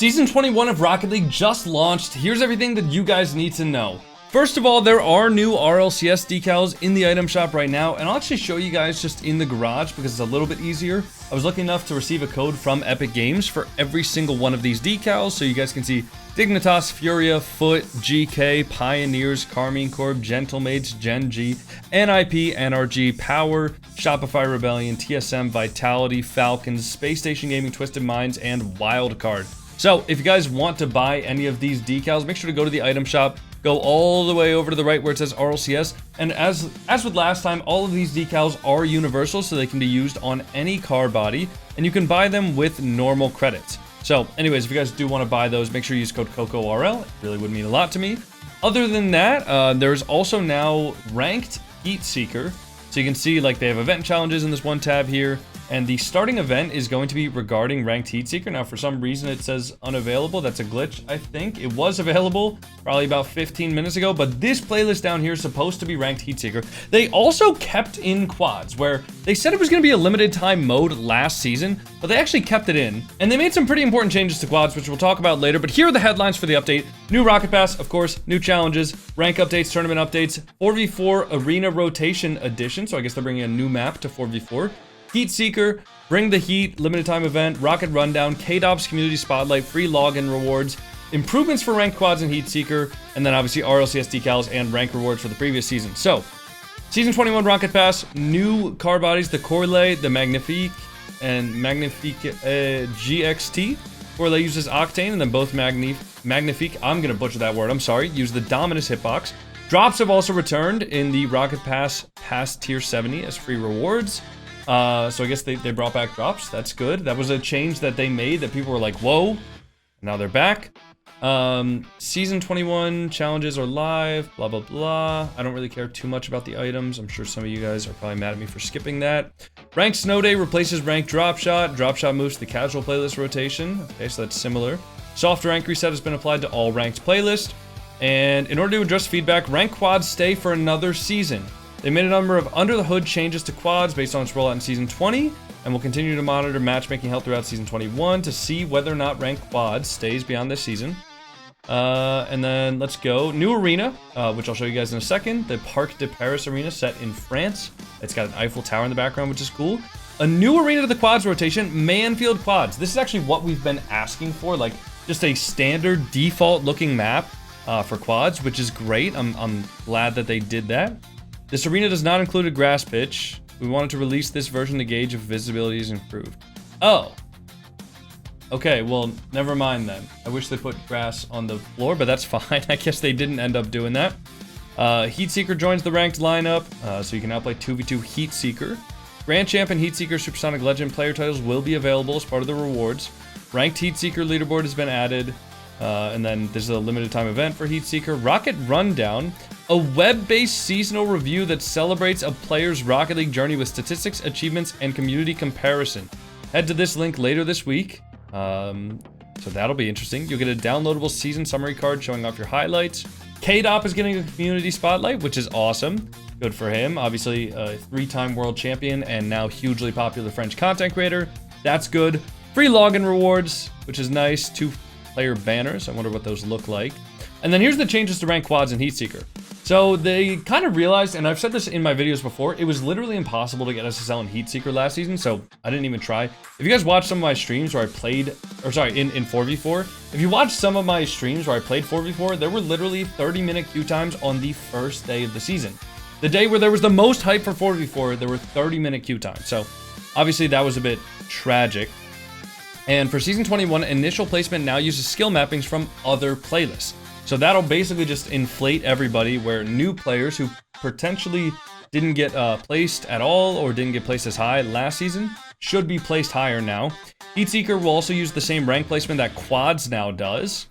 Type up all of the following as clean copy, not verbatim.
Season 21 of Rocket League just launched. Here's everything that you guys need to know. First of all, there are new RLCS decals in the item shop right now, and I'll actually show you guys just in the garage because it's a little bit easier. I was lucky enough to receive a code from Epic Games for every single one of these decals, so you guys can see Dignitas, Furia, Foot, GK, Pioneers, Carmine Corp, Gentlemates, Gen G, NIP, NRG, Power, Shopify Rebellion, TSM, Vitality, Falcons, Space Station Gaming, Twisted Minds, and Wildcard. So if you guys want to buy any of these decals, make sure to go to the item shop, go all the way over to the right where it says RLCS, and as with last time, all of these decals are universal, so they can be used on any car body, and you can buy them with normal credits. So anyways, if you guys do want to buy those, make sure you use code COCORL. It really would mean a lot to me. Other than that, there's also now Ranked Heat Seeker. So you can see like they have event challenges in this one tab here. And the starting event is going to be regarding Ranked Heat Seeker. Now, for some reason, it says unavailable. That's a glitch, I think. It was available probably about 15 minutes ago, but this playlist down here is supposed to be Ranked Heat Seeker. They also kept in quads, where they said it was going to be a limited time mode last season, but they actually kept it in. And they made some pretty important changes to quads, which we'll talk about later, but here are the headlines for the update. New Rocket Pass, of course, new challenges, rank updates, tournament updates, 4v4 Arena Rotation Edition, so I guess they're bringing a new map to 4v4. Heat Seeker, Bring the Heat, limited time event, Rocket Rundown, KDOPS Community Spotlight, free login rewards, improvements for ranked quads and Heat Seeker, and then obviously RLCS decals and rank rewards for the previous season. So, Season 21 Rocket Pass, new car bodies, the Corlay, the Magnifique, and Magnifique GXT. Corlay uses Octane, and then both Magnifique, I'm going to butcher that word, I'm sorry, use the Dominus hitbox. Drops have also returned in the Rocket Pass past Tier 70 as free rewards. So I guess they brought back drops. That's good. That was a change that they made that people were like, whoa. Now they're back. Season 21 challenges are live, blah, blah, blah. I don't really care too much about the items. I'm sure some of you guys are probably mad at me for skipping that. Ranked Snow Day replaces Ranked Drop Shot. Drop Shot moves to the casual playlist rotation. Okay, so that's similar. Soft rank reset has been applied to all ranked playlists. And in order to address feedback, ranked quads stay for another season. They made a number of under-the-hood changes to quads based on its rollout in Season 20, and will continue to monitor matchmaking health throughout Season 21 to see whether or not ranked quads stays beyond this season. And then let's go. New arena, which I'll show you guys in a second. The Parc de Paris arena set in France. It's got an Eiffel Tower in the background, which is cool. A new arena to the quads rotation, Manfield Quads. This is actually what we've been asking for, like just a standard default-looking map for quads, which is great. I'm glad that they did that. This arena does not include a grass pitch. We wanted to release this version to gauge if visibility is improved. Oh. Okay, well, never mind then. I wish they put grass on the floor, but that's fine. I guess they didn't end up doing that. Heat Seeker joins the ranked lineup, so you can now play 2v2 Heat Seeker. Grand Champ and Heat Seeker Supersonic Legend player titles will be available as part of the rewards. Ranked Heat Seeker leaderboard has been added. And then there's a limited time event for Heat Seeker. Rocket Rundown, a web-based seasonal review that celebrates a player's Rocket League journey with statistics, achievements, and community comparison. Head to this link later this week. So that'll be interesting. You'll get a downloadable season summary card showing off your highlights. KDOP is getting a community spotlight, which is awesome. Good for him. Obviously, a 3-time world champion and now hugely popular French content creator. That's good. Free login rewards, which is nice. 2 player banners. I wonder what those look like. And then here's the changes to rank quads and Heat Seeker. So they kind of realized, and I've said this in my videos before, it was literally impossible to get SSL and Heat Seeker last season, so I didn't even try. If you guys watched some of my streams where I played, or sorry, in 4v4, if you watched some of my streams where I played 4v4, there were literally 30-minute queue times on the first day of the season. The day where there was the most hype for 4v4, there were 30-minute queue times. So obviously that was a bit tragic. And for Season 21, initial placement now uses skill mappings from other playlists. So that'll basically just inflate everybody, where new players who potentially didn't get placed at all or didn't get placed as high last season should be placed higher now. Heat Seeker will also use the same rank placement that Quads now does.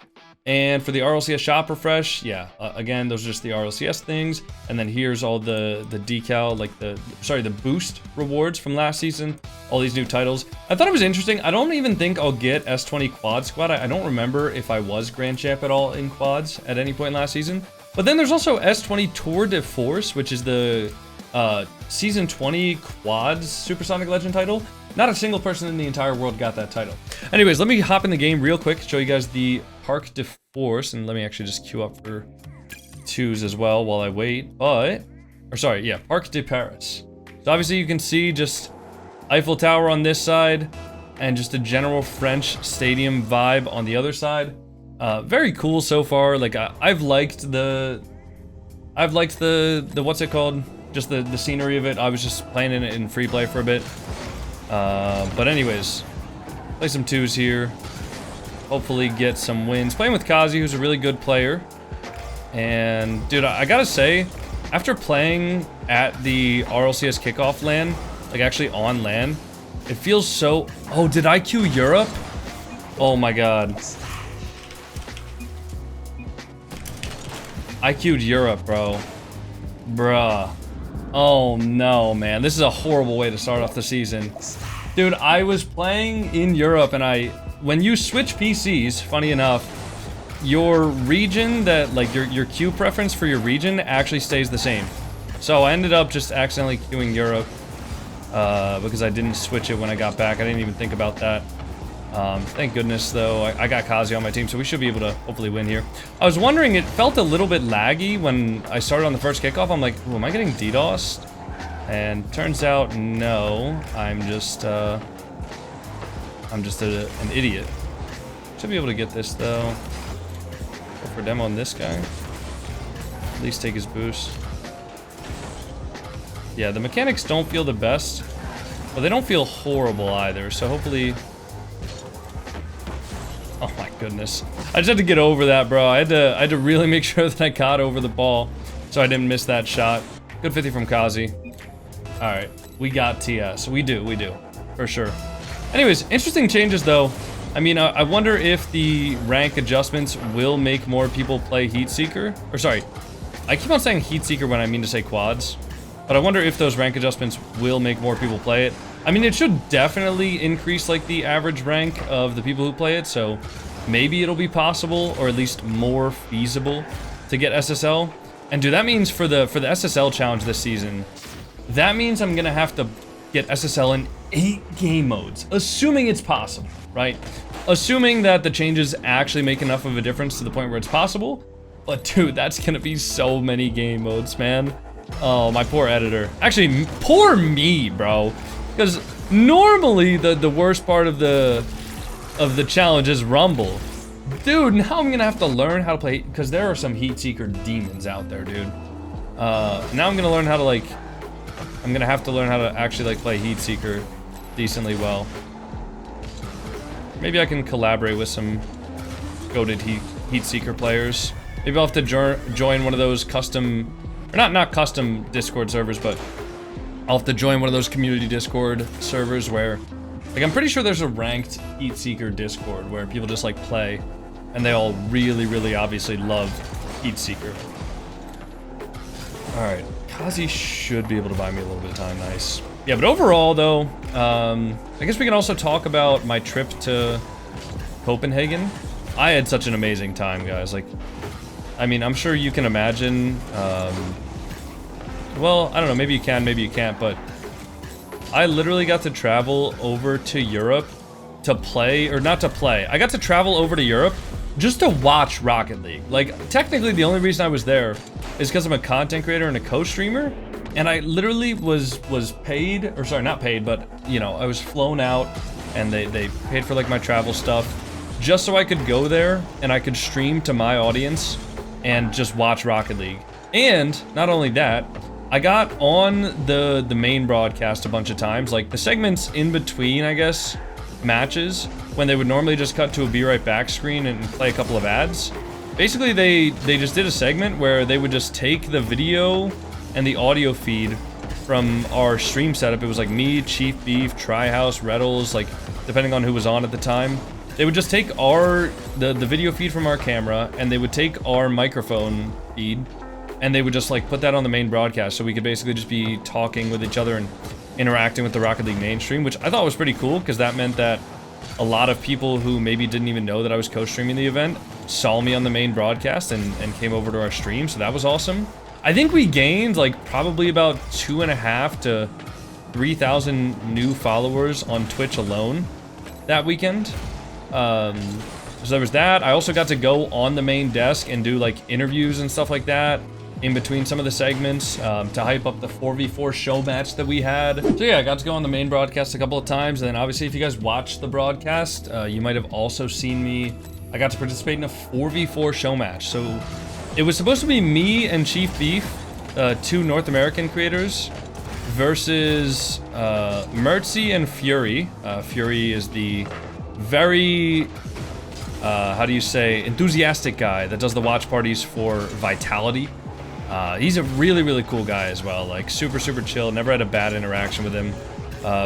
And for the RLCS shop refresh, yeah, again, those are just the RLCS things. And then here's all the decal, like the boost rewards from last season, all these new titles. I thought it was interesting. I don't even think I'll get S20 Quad Squad. I don't remember if I was Grand Champ at all in quads at any point last season. But then there's also S20 Tour de Force, which is the Season 20 Quads Supersonic Legend title. Not a single person in the entire world got that title. Anyways, let me hop in the game real quick, show you guys the Parc de Force, and let me actually just queue up for 2s as well while I wait. But, or sorry, yeah, Parc de Paris. So obviously you can see just Eiffel Tower on this side, and just a general French stadium vibe on the other side. Very cool so far. Like I've liked the what's it called? Just the scenery of it. I was just playing it in free play for a bit. But anyways, play some 2s here. Hopefully get some wins. Playing with Kazi, who's a really good player. And dude, I gotta say, after playing at the RLCS kickoff LAN, like actually on LAN, it feels so... Oh, did I queue Europe? Oh my god. I queued Europe, bro. Bruh. Oh no, man. This is a horrible way to start off the season. Dude, I was playing in Europe and when you switch PCs, funny enough, your region that, like your queue preference for your region actually stays the same. So I ended up just accidentally queuing Europe because I didn't switch it when I got back. I didn't even think about that. Thank goodness though, I got Kazi on my team, so we should be able to hopefully win here. I was wondering, it felt a little bit laggy when I started on the first kickoff. I'm like, ooh, am I getting DDoSed? And turns out, no, I'm just an idiot. Should be able to get this though. Go for demo on this guy. At least take his boost. Yeah, the mechanics don't feel the best, but they don't feel horrible either, so hopefully... Oh my goodness. I just had to get over that, bro. I had to really make sure that I got over the ball so I didn't miss that shot. Good 50 from Kazi. Alright, we got TS. We do, for sure. Anyways, interesting changes though. I mean, I wonder if the rank adjustments will make more people play Heatseeker. Or sorry, I keep on saying Heatseeker when I mean to say quads. But I wonder if those rank adjustments will make more people play it. I mean, it should definitely increase like the average rank of the people who play it, so maybe it'll be possible, or at least more feasible, to get SSL. And dude, that means for the SSL challenge this season, that means I'm gonna have to get SSL in 8 game modes, assuming it's possible, right? Assuming that the changes actually make enough of a difference to the point where it's possible. But dude, that's gonna be so many game modes, man. Oh, my poor editor. Actually, poor me, bro. Because normally the worst part of the challenge is Rumble. Dude, now I'm gonna have to learn how to play, because there are some Heatseeker demons out there, dude. Now I'm gonna learn how to like, I'm gonna have to learn how to actually like play Heatseeker decently well. Maybe I can collaborate with some goated Heatseeker players. Maybe I'll have to join one of those custom, or not custom Discord servers, but I'll have to join one of those community Discord servers where, like, I'm pretty sure there's a ranked Heatseeker Discord where people just like play, and they all really obviously love Heatseeker. All right, Kazi should be able to buy me a little bit of time. Nice. Yeah, but overall though, I guess we can also talk about my trip to Copenhagen. I had such an amazing time, guys. Like, I mean, I'm sure you can imagine, well, I don't know, maybe you can, maybe you can't, but I literally got to travel over to Europe to play, or not to play. I got to travel over to Europe just to watch Rocket League. Like, technically the only reason I was there is because I'm a content creator and a co-streamer, and I literally was paid, or sorry, not paid, but, you know, I was flown out, and they paid for, like, my travel stuff, just so I could go there, and I could stream to my audience, and just watch Rocket League. And, not only that, I got on the main broadcast a bunch of times, like the segments in between, I guess, matches, when they would normally just cut to a be right back screen and play a couple of ads. Basically, they just did a segment where they would just take the video and the audio feed from our stream setup. It was like me, Chief Beef, Tryhouse, Reddles, like depending on who was on at the time. They would just take the video feed from our camera, and they would take our microphone feed, and they would just like put that on the main broadcast, so we could basically just be talking with each other and interacting with the Rocket League mainstream, which I thought was pretty cool, because that meant that a lot of people who maybe didn't even know that I was co-streaming the event saw me on the main broadcast and came over to our stream, so that was awesome. I think we gained like probably about 2.5 to 3,000 new followers on Twitch alone that weekend. So there was that. I also got to go on the main desk and do like interviews and stuff like that in between some of the segments to hype up the 4v4 show match that we had. So yeah, I got to go on the main broadcast a couple of times. And then obviously if you guys watched the broadcast, you might have also seen me. I got to participate in a 4v4 show match. So it was supposed to be me and Chief Beef, 2 North American creators, versus Mertzy and Fury. Fury is the very, how do you say, enthusiastic guy that does the watch parties for Vitality. He's a really, really cool guy as well. Like super, super chill. Never had a bad interaction with him.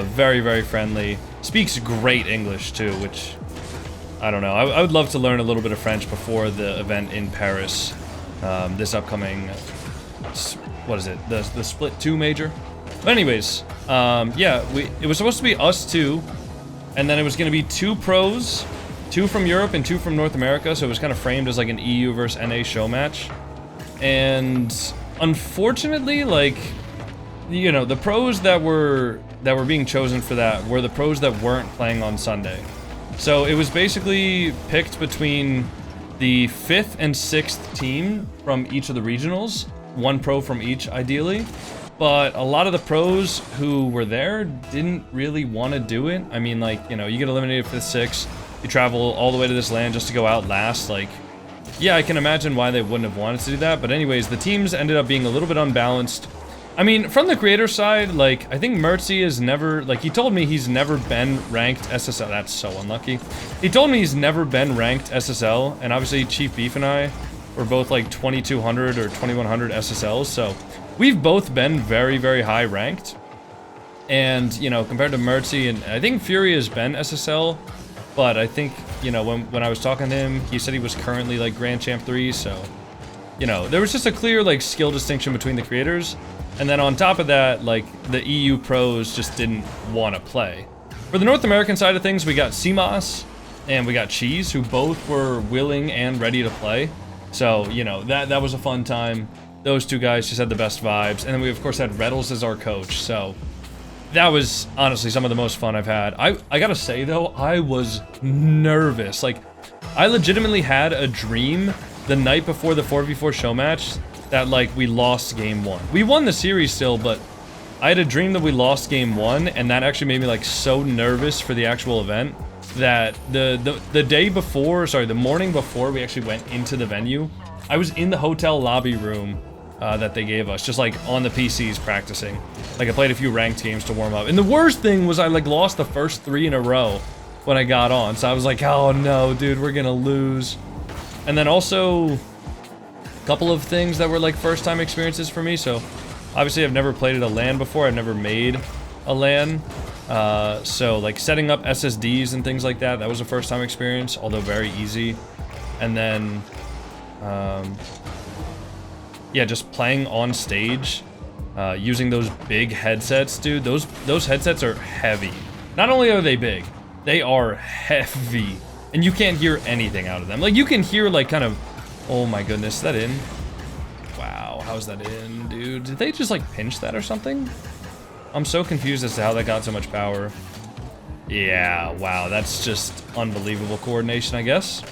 Very, very friendly. Speaks great English too, which I don't know. I would love to learn a little bit of French before the event in Paris. This upcoming, what is it? The Split 2 major. But anyways, yeah, it was supposed to be us 2, and then it was going to be 2 pros, 2 from Europe and 2 from North America. So it was kind of framed as like an EU versus NA show match. And unfortunately, like, you know, the pros that were being chosen for that were the pros that weren't playing on Sunday. So it was basically picked between the 5th and 6th team from each of the regionals, 1 pro from each ideally. But a lot of the pros who were there didn't really want to do it. I mean, like, you know, you get eliminated for the 6th, you travel all the way to this land just to go out last. Like, yeah, I can imagine why they wouldn't have wanted to do that. But anyways, the teams ended up being a little bit unbalanced. I mean, from the creator side, like, I think Mertzy is never, like, he told me he's never been ranked SSL. That's so unlucky. He told me he's never been ranked SSL, and obviously Chief Beef and I were both, like, 2200 or 2100 SSLs, so we've both been very, very high ranked. And, you know, compared to Mertzy, and I think Fury has been SSL, but I think, you know, when I was talking to him, he said he was currently, like, Grand Champ 3, so, you know, there was just a clear, like, skill distinction between the creators. And then on top of that, like, the EU pros just didn't want to play. For the North American side of things, we got CMOS and we got Cheese, who both were willing and ready to play. So, you know, that was a fun time. Those 2 guys just had the best vibes. And then we, of course, had Reddles as our coach. So that was honestly some of the most fun I've had. I gotta say, though, I was nervous. Like, I legitimately had a dream the night before the 4v4 show match that, like, we lost game 1. We won the series still, but I had a dream that we lost game 1, and that actually made me, like, so nervous for the actual event that the day before, sorry, the morning before we actually went into the venue, I was in the hotel lobby room that they gave us, just, like, on the PCs practicing. Like, I played a few ranked games to warm up. And the worst thing was I, like, lost the first 3 in a row when I got on. So I was like, oh, no, dude, we're gonna lose. And then also couple of things that were like first time experiences for me. So obviously I've never played at a LAN before. I've never made a LAN. So like setting up SSDs and things like that, that was a first time experience, although very easy. And then, yeah, just playing on stage, using those big headsets, dude. Those headsets are heavy. Not only are they big, they are heavy. And you can't hear anything out of them. Like, you can hear like kind of, oh my goodness, is that in? Wow, how's that in, dude? Did they just like pinch that or something? I'm so confused as to how that got so much power. Yeah, wow, that's just unbelievable coordination, I guess.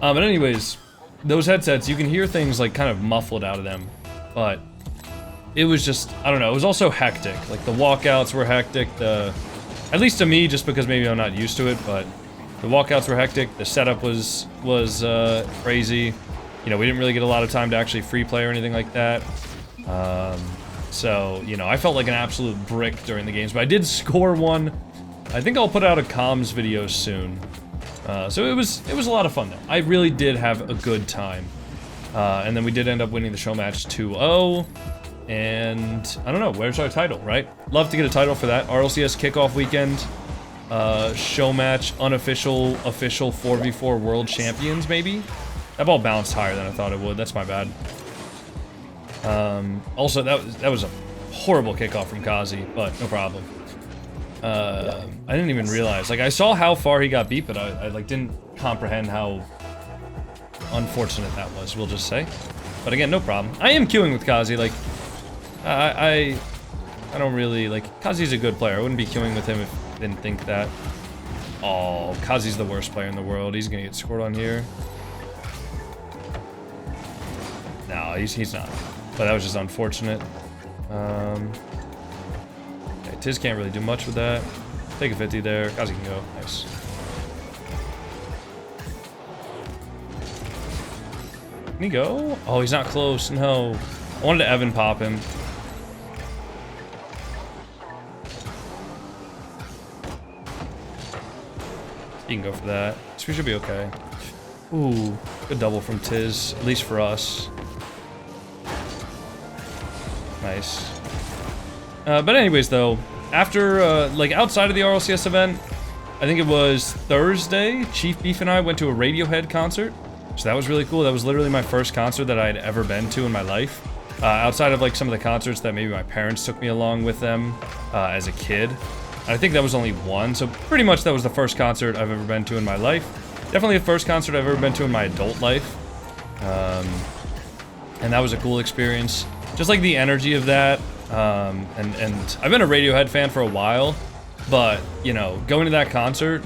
But anyways, those headsets, you can hear things like kind of muffled out of them. But it was just, I don't know, it was also hectic. Like the walkouts were hectic, at least to me, just because maybe I'm not used to it, but the walkouts were hectic, the setup was crazy. You know, we didn't really get a lot of time to actually free play or anything like that. So, you know, I felt like an absolute brick during the games, but I did score one. I think I'll put out a comms video soon. So it was a lot of fun though. I really did have a good time. And then we did end up winning the show match 2-0. And I don't know, where's our title, right? Love to get a title for that. RLCS kickoff weekend. Show match, unofficial, official 4v4 world champions, maybe? That ball bounced higher than I thought it would. That's my bad. Also, that was a horrible kickoff from Kazi, but no problem. I didn't even realize. Like, I saw how far he got beat, but I like didn't comprehend how unfortunate that was, we'll just say. But again, no problem. I am queuing with Kazi. Like, I I don't really, like, Kazi's a good player. I wouldn't be queuing with him if I didn't think that. Oh, Kazi's the worst player in the world. He's gonna get scored on here. No, he's not. But that was just unfortunate. Okay, Tiz can't really do much with that. Take a 50 there. Kazi can go. Nice. Can he go? Oh, he's not close. No. I wanted to Evan pop him. He can go for that. So we should be okay. Ooh, good double from Tiz, at least for us. Nice. But anyways, though, after, like, outside of the RLCS event, I think it was Thursday, Chief Beef and I went to a Radiohead concert. So that was really cool. That was literally my first concert that I had ever been to in my life. Outside of, like, some of the concerts that maybe my parents took me along with them as a kid. I think that was only one, so pretty much that was the first concert I've ever been to in my life. Definitely the first concert I've ever been to in my adult life. And that was a cool experience. Just like the energy of that. And I've been a Radiohead fan for a while, but, you know, going to that concert,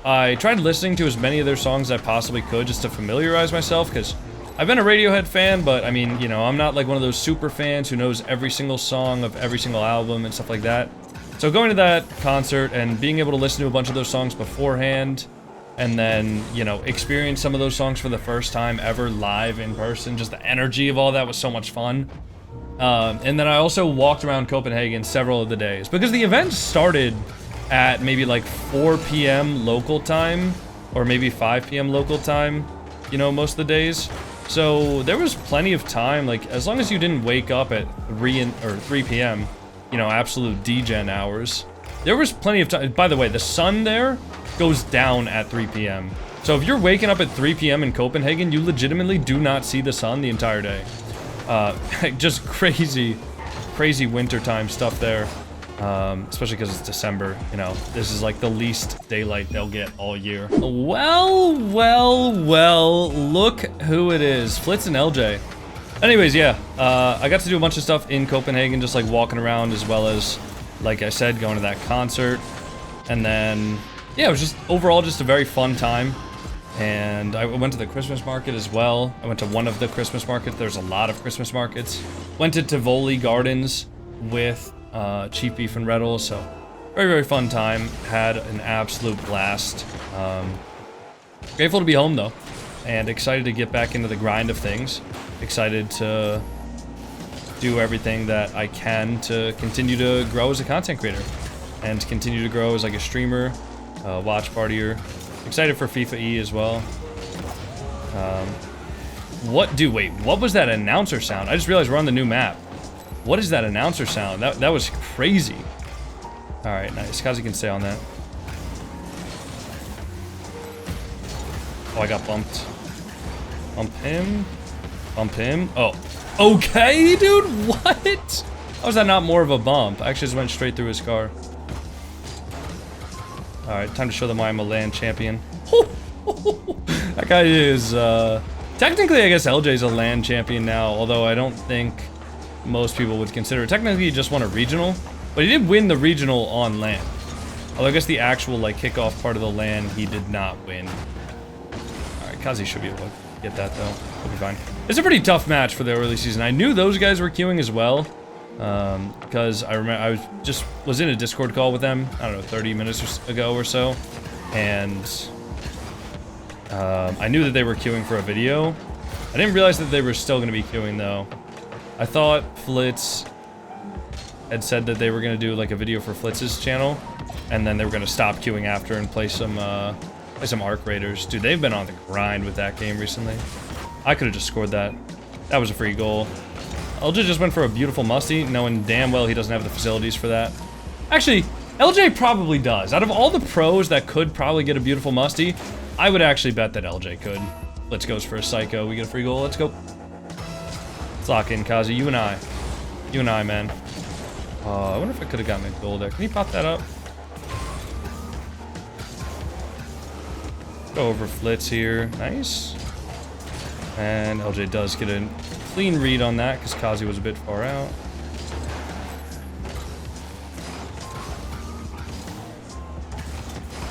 I tried listening to as many of their songs as I possibly could just to familiarize myself, because I've been a Radiohead fan, but I mean, you know, I'm not like one of those super fans who knows every single song of every single album and stuff like that. So going to that concert and being able to listen to a bunch of those songs beforehand, and then, you know, experience some of those songs for the first time ever live in person, just the energy of all that was so much fun. And then I also walked around Copenhagen several of the days, because the event started at maybe like 4 p.m. local time, or maybe 5 p.m. local time, you know, most of the days. So there was plenty of time, like, as long as you didn't wake up at 3 p.m., you know, absolute degen hours, there was plenty of time. By the way, the sun there goes down at 3 p.m. So if you're waking up at 3 p.m. in Copenhagen, you legitimately do not see the sun the entire day. Just crazy wintertime stuff there. Especially because it's December, you know, this is like the least daylight they'll get all year. Well, look who it is, Flitz and LJ. Anyways, yeah, I got to do a bunch of stuff in Copenhagen, just like walking around, as well as, like I said, going to that concert. And then, yeah, it was just overall just a very fun time. And I went to the Christmas market as well. I went to one of the Christmas markets. There's a lot of Christmas markets. Went to Tivoli Gardens with Chief Beef and Reddle, so very fun time. Had an absolute blast. Grateful to be home though, and excited to get back into the grind of things. Excited to do everything that I can to continue to grow as a content creator, and to continue to grow as like a streamer, watch partier. Excited for FIFA E as well. Wait, what was that announcer sound? I just realized we're on the new map. What is that announcer sound? That was crazy. All right, nice. Kazi can stay on that. Oh, I got bumped. Bump him. Bump him. Oh, okay, dude. What? How was that not more of a bump? I actually just went straight through his car. All right, time to show them why I'm a LAN champion. That guy is, technically, I guess LJ's a LAN champion now, although I don't think most people would consider it. Technically, he just won a regional, but he did win the regional on LAN. Although I guess the actual, like, kickoff part of the LAN, he did not win. Alright, Kazi should be able to get that, though. He'll be fine. It's a pretty tough match for the early season. I knew those guys were queuing as well, because I remember I was in a Discord call with them, I don't know, 30 minutes ago or so, and I knew that they were queuing for a video. I didn't realize that they were still going to be queuing, though. I thought Flitz had said that they were going to do like a video for Flitz's channel, and then they were going to stop queuing after and play some Arc Raiders. Dude, they've been on the grind with that game recently. I could have just scored that. That was a free goal. LJ just went for a beautiful musty, knowing damn well he doesn't have the facilities for that. Actually, LJ probably does. Out of all the pros that could probably get a beautiful musty, I would actually bet that LJ could. Let's goes for a psycho. We get a free goal. Let's go. Let's lock in, Kazi. You and I. You and I, man. I wonder if I could have gotten a goal there. Can you pop that up? Go over Flitz here. Nice. And LJ does get a clean read on that because Kazi was a bit far out.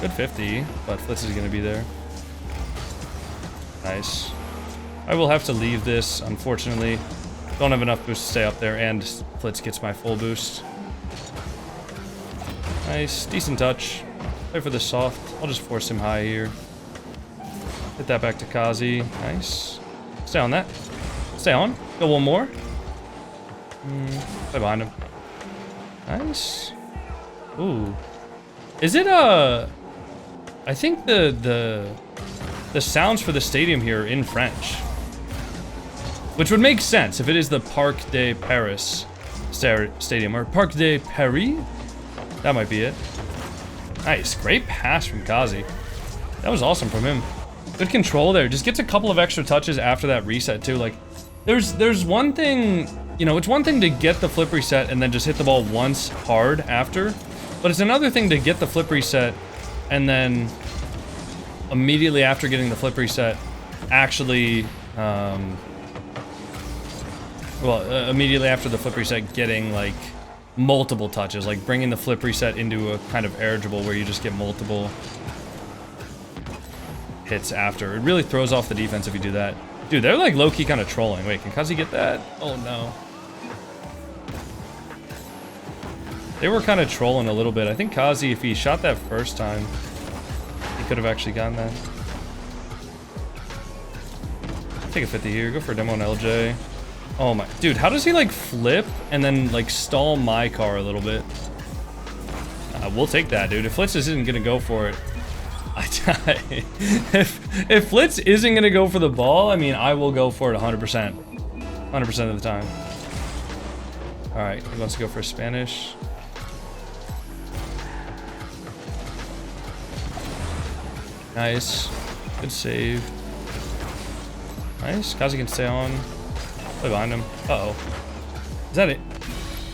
Good 50, but Flitz is going to be there. Nice. I will have to leave this, unfortunately. Don't have enough boost to stay up there, and Flitz gets my full boost. Nice. Decent touch. Play for the soft. I'll just force him high here. Hit that back to Kazi. Nice. Stay on that. Stay on. Go one more. Play behind him. Nice. Ooh. Is it I think the sounds for the stadium here are in French. Which would make sense if it is the Parc des Paris stadium, or Parc des Paris? That might be it. Nice, great pass from Kazi. That was awesome from him. Good control there, just gets a couple of extra touches after that reset too. Like, there's one thing, you know, it's one thing to get the flip reset and then just hit the ball once hard after, but it's another thing to get the flip reset and then immediately after getting the flip reset, actually, immediately after the flip reset, getting like multiple touches, like bringing the flip reset into a kind of air dribble where you just get multiple hits after. It really throws off the defense if you do that. Dude, they're like low-key kind of trolling. Wait, can Kazi get that? Oh no. They were kind of trolling a little bit. I think Kazi, if he shot that first time, he could have actually gotten that. Take a 50 here, go for a demo on LJ. Oh my, dude, how does he like flip and then like stall my car a little bit? We'll take that, dude. If Flitz isn't gonna go for it, I die. if Flitz isn't gonna go for the ball, I mean, I will go for it 100%. 100% of the time. All right, he wants to go for Spanish. Nice, good save. Nice, Kazi can stay on. Play behind him. Uh-oh. Is that it?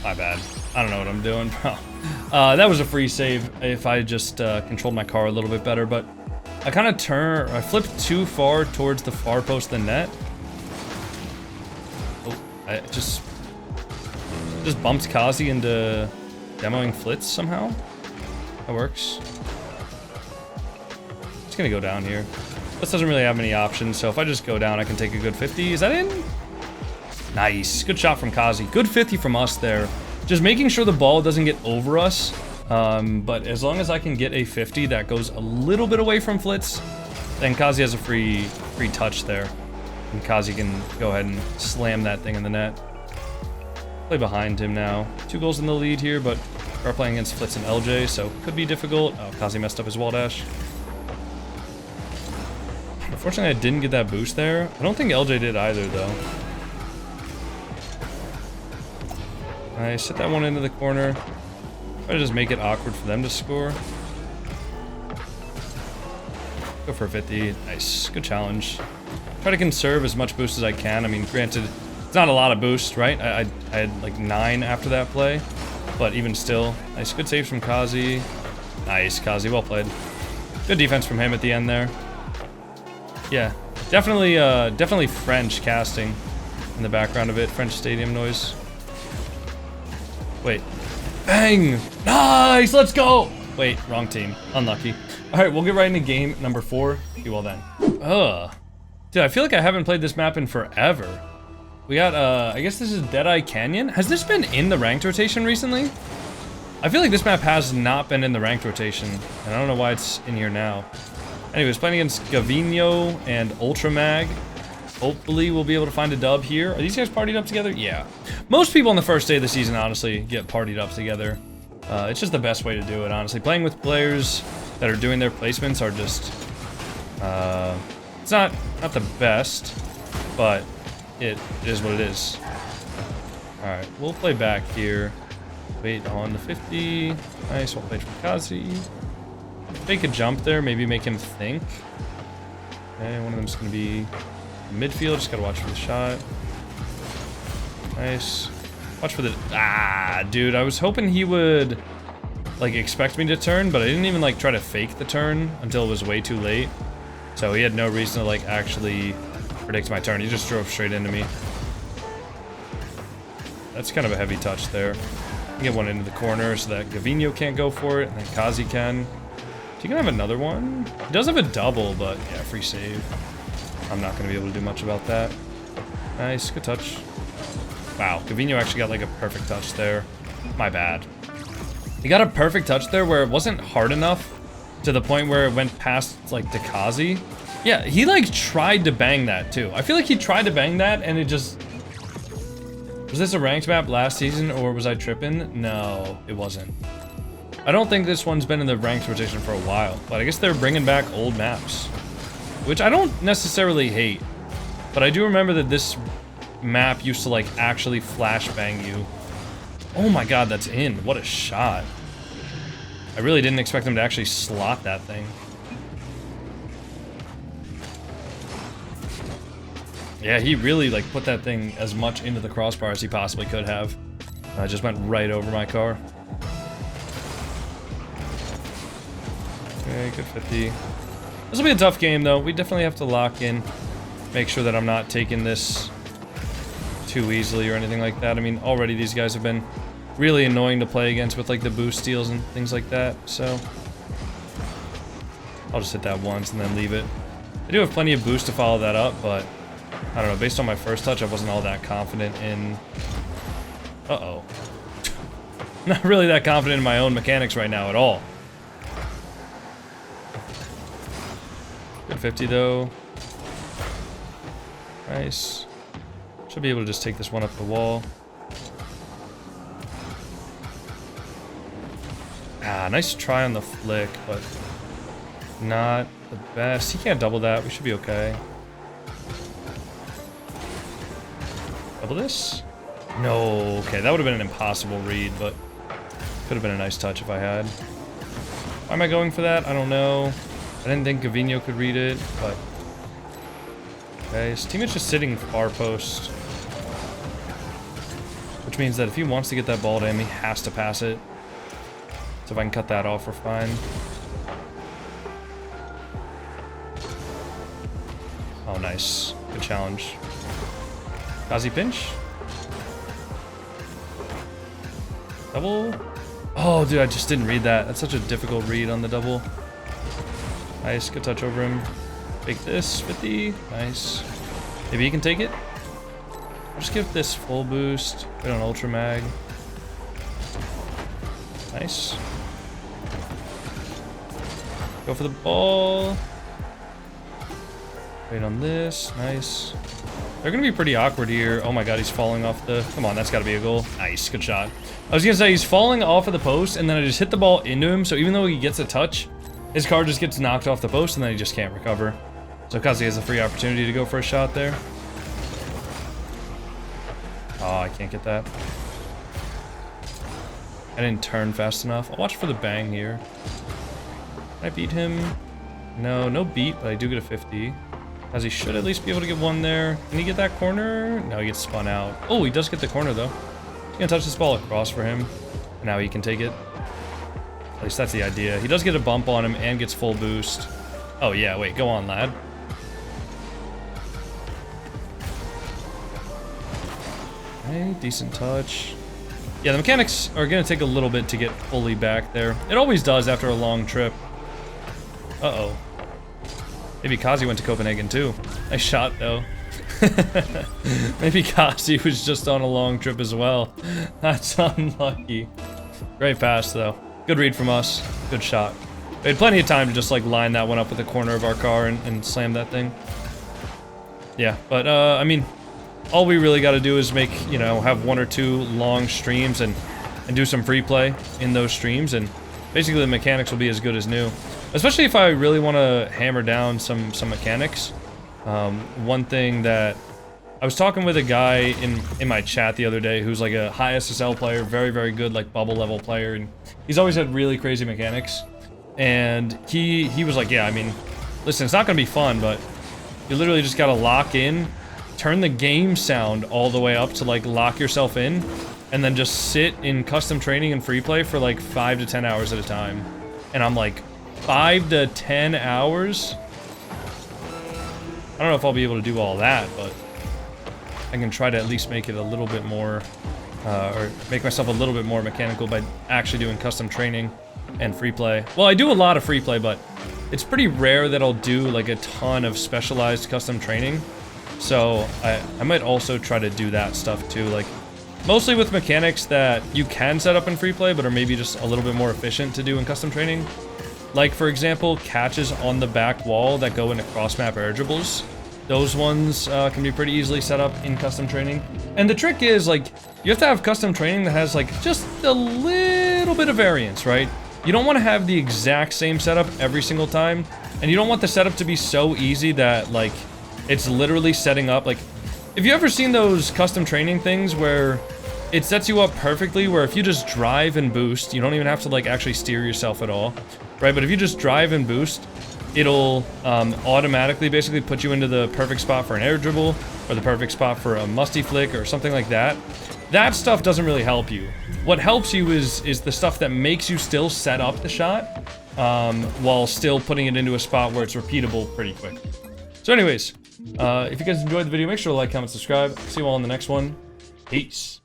My bad. I don't know what I'm doing, bro. That was a free save if I just controlled my car a little bit better, but I kind of I flipped too far towards the far post of the net. Oh, I just bumped Kazi into demoing Flitz somehow. That works. Just gonna go down here. This doesn't really have many options, so if I just go down, I can take a good 50. Is that in? Nice. Good shot from Kazi. Good 50 from us there. Just making sure the ball doesn't get over us. But as long as I can get a 50 that goes a little bit away from Flitz, then Kazi has a free touch there. And Kazi can go ahead and slam that thing in the net. Play behind him now. 2 goals in the lead here, but we're playing against Flitz and LJ, so could be difficult. Oh, Kazi messed up his wall dash. Unfortunately, I didn't get that boost there. I don't think LJ did either, though. Nice, hit that one into the corner. Try to just make it awkward for them to score. Go for a 50. Nice, good challenge. Try to conserve as much boost as I can. I mean, granted, it's not a lot of boost, right? I had like 9 after that play, but even still, nice, good saves from Kazi. Nice, Kazi, well played. Good defense from him at the end there. Yeah, definitely French casting in the background of it. French stadium noise. Wait. Bang! Nice! Let's go! Wait, wrong team. Unlucky. Alright, we'll get right into game number 4. See you all then. Dude, I feel like I haven't played this map in forever. We got, I guess this is Deadeye Canyon? Has this been in the ranked rotation recently? I feel like this map has not been in the ranked rotation, and I don't know why it's in here now. Anyways, playing against Gavino and Ultramag. Hopefully we'll be able to find a dub here. Are these guys partied up together? Yeah. Most people on the first day of the season, honestly, get partied up together. It's just the best way to do it, honestly. Playing with players that are doing their placements are just... it's not the best, but it is what it is. Alright, we'll play back here. Wait on the 50. Nice, well played from Kazi. Make a jump there, maybe make him think. Okay, one of them's gonna be midfield, just gotta watch for the shot. Nice. Watch for the... Ah, dude, I was hoping he would, like, expect me to turn, but I didn't even, like, try to fake the turn until it was way too late. So he had no reason to, like, actually predict my turn. He just drove straight into me. That's kind of a heavy touch there. Get one into the corner so that Gavino can't go for it, and then Kazi can. He can have another one. He does have a double, but yeah, free save. I'm not going to be able to do much about that. Nice, good touch. Wow, Gavino actually got like a perfect touch there. My bad. He got a perfect touch there where it wasn't hard enough to the point where it went past like Dekazi. Yeah, he like tried to bang that too. I feel like he tried to bang that and it just... Was this a ranked map last season or was I tripping? No, it wasn't. I don't think this one's been in the ranked rotation for a while, but I guess they're bringing back old maps, which I don't necessarily hate, but I do remember that this map used to like actually flashbang you. Oh my god, that's in. What a shot. I really didn't expect him to actually slot that thing. Yeah, he really like put that thing as much into the crossbar as he possibly could have. Just went right over my car. Okay, good 50. This will be a tough game though. We definitely have to lock in. Make sure that I'm not taking this too easily or anything like that. I mean, already these guys have been really annoying to play against with like the boost steals and things like that, so I'll just hit that once and then leave it. I do have plenty of boost to follow that up, but I don't know, based on my first touch, I wasn't all that confident in... Uh-oh. Not really that confident in my own mechanics right now at all. Good 50 though. Nice. Should be able to just take this one up the wall. Ah, nice try on the flick, but not the best. He can't double that. We should be okay. Double this? No. Okay, that would have been an impossible read, but could have been a nice touch if I had. Why am I going for that? I don't know. I didn't think Gavino could read it, but... Okay, his teammate's just sitting far post. Which means that if he wants to get that ball to him, he has to pass it. So if I can cut that off, we're fine. Oh, nice. Good challenge. Kazi pinch. Double. Oh, dude, I just didn't read that. That's such a difficult read on the double. Nice, good touch over him. Take this, 50. Nice. Maybe he can take it. I'll just give this full boost. Put on ultra mag. Nice. Go for the ball. Wait on this. Nice. They're going to be pretty awkward here. Oh my god, he's falling off the... Come on, that's got to be a goal. Nice, good shot. I was going to say, he's falling off of the post, and then I just hit the ball into him, so even though he gets a touch, his car just gets knocked off the post, and then he just can't recover. So Kazi has a free opportunity to go for a shot there. Oh, I can't get that. I didn't turn fast enough. I'll watch for the bang here. Can I beat him? No, no beat, but I do get a 50. As he should at least be able to get one there. Can he get that corner? No, he gets spun out. Oh, he does get the corner though. He's gonna touch this ball across for him. Now he can take it. At least that's the idea. He does get a bump on him and gets full boost. Oh yeah, wait, go on, lad. Okay, decent touch. Yeah, the mechanics are gonna take a little bit to get fully back there. It always does after a long trip. Uh-oh. Maybe Kazi went to Copenhagen too. Nice shot though. Maybe Kazi was just on a long trip as well. That's unlucky. Great pass though. Good read from us. Good shot. We had plenty of time to just like line that one up with the corner of our car and slam that thing. Yeah, but I mean, all we really got to do is make, you know, have one or two long streams and do some free play in those streams, and basically the mechanics will be as good as new. Especially if I really want to hammer down some mechanics. One thing that I was talking with a guy in my chat the other day who's like a high SSL player, very, very good like bubble level player, and he's always had really crazy mechanics. And he was like, yeah, I mean, listen, it's not gonna be fun, but you literally just gotta lock in, turn the game sound all the way up to like lock yourself in, and then just sit in custom training and free play for like 5 to 10 hours at a time. And I'm like, 5 to 10 hours? I don't know if I'll be able to do all that, but I can try to at least make it a little bit more, or make myself a little bit more mechanical by actually doing custom training and free play. Well, I do a lot of free play, but it's pretty rare that I'll do like a ton of specialized custom training. So I might also try to do that stuff too, like mostly with mechanics that you can set up in free play, but are maybe just a little bit more efficient to do in custom training. Like, for example, catches on the back wall that go into cross-map air dribbles. Those ones can be pretty easily set up in custom training. And the trick is, like, you have to have custom training that has, like, just a little bit of variance, right? You don't want to have the exact same setup every single time, and you don't want the setup to be so easy that, like, it's literally setting up, like, if you ever seen those custom training things where it sets you up perfectly, where if you just drive and boost, you don't even have to, like, actually steer yourself at all, right? But if you just drive and boost, it'll automatically basically put you into the perfect spot for an air dribble, or the perfect spot for a musty flick, or something like that. That stuff doesn't really help you. What helps you is the stuff that makes you still set up the shot, while still putting it into a spot where it's repeatable pretty quick. So anyways, if you guys enjoyed the video, make sure to like, comment, subscribe. See you all in the next one. Peace.